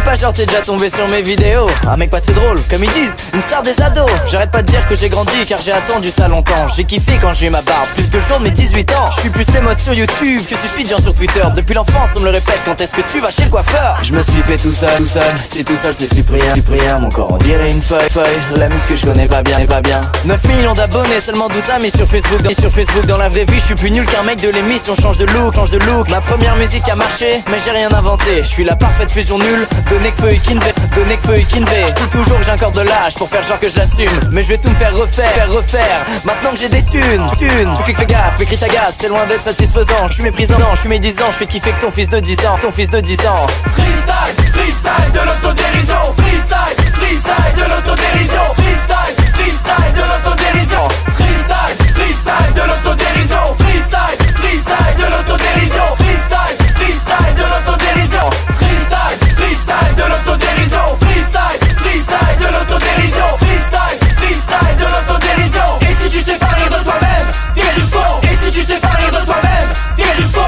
pas genre t'es déjà tombé sur mes vidéos. Un mec pas très drôle, comme ils disent, une star des ados. J'arrête pas de dire que j'ai grandi car j'ai attendu ça longtemps. J'ai kiffé quand j'ai eu ma barbe, plus que le jour de mes 18 ans. Je suis plus tes modes sur YouTube que tu suis de gens sur Twitter. Depuis l'enfance on me le répète, quand est-ce que tu vas chez le coiffeur? Je me suis fait tout seul, si tout seul c'est Cyprien, mon corps on dirait une feuille, la musque que je connais pas bien, 9 millions d'abonnés, seulement 12 amis sur Facebook. Dans la vraie vie je suis plus nul qu'un mec de l'émission. Change de look. Ma première musique a marché, mais j'ai rien inventé. Je suis la parfaite fusion nulle de Nekfeu et Kinvey. Je dis toujours que j'ai encore de l'âge pour faire genre que je l'assume, mais je vais tout me faire refaire. Maintenant que j'ai des thunes. Tu cliques, fais gaffe, mes cris t'agacent, c'est loin d'être satisfaisant. Je suis méprisant, je suis médisant, je fais kiffer que ton fils de 10 ans. Freestyle de l'autodérision. Freestyle de l'autodérision. Freestyle de l'autodérision. Freestyle de l'autodérision. Freestyle de l'autodérision. Freestyle de l'autodérision. Freestyle de l'autodérision. Freestyle de l'autodérision. Freestyle de l'autodérision. Et si tu sais pas rire de toi-même, t'es juste con. Et si tu sais pas rire de toi-même, t'es juste con.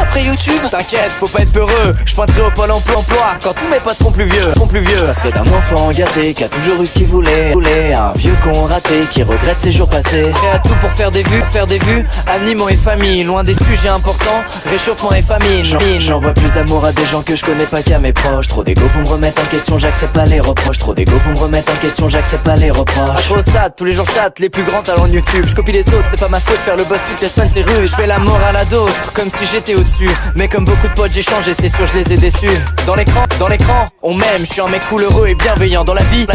Après YouTube, t'inquiète, faut pas être peureux. Je pointerai au pôle emploi quand tous mes potes seront plus vieux. Je passerai d'un enfant gâté qui a toujours eu ce qu'il voulait à un vieux con raté qui regrette ses jours passés. Prêt à tout pour faire des vues, animaux et famille. Loin des sujets importants, réchauffement et famine. J'envoie plus d'amour à des gens que je connais pas qu'à mes proches. Trop d'ego pour me remettre en question, j'accepte pas les reproches. À trop stade, tous les jours je les plus grands talents de YouTube. Je copie les autres, c'est pas ma faute, faire le boss toutes les semaines c'est rude. Je fais la morale à d'autres, comme si j'étais au-dessus. Mais comme beaucoup de potes j'ai changé, c'est sûr je les ai déçus. Dans l'écran, on m'aime, je suis un mec cool, heureux et bienveillant. Dans la vie,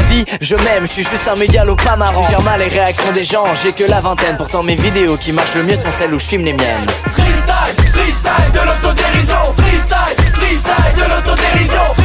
je m'aime, je suis juste un mégalo pas marrant. Je gère mal les réactions des gens, j'ai que la vingtaine. Pourtant mes vidéos qui marchent le mieux sont celles où je filme les miennes. Freestyle de l'autodérision. Freestyle de l'autodérision.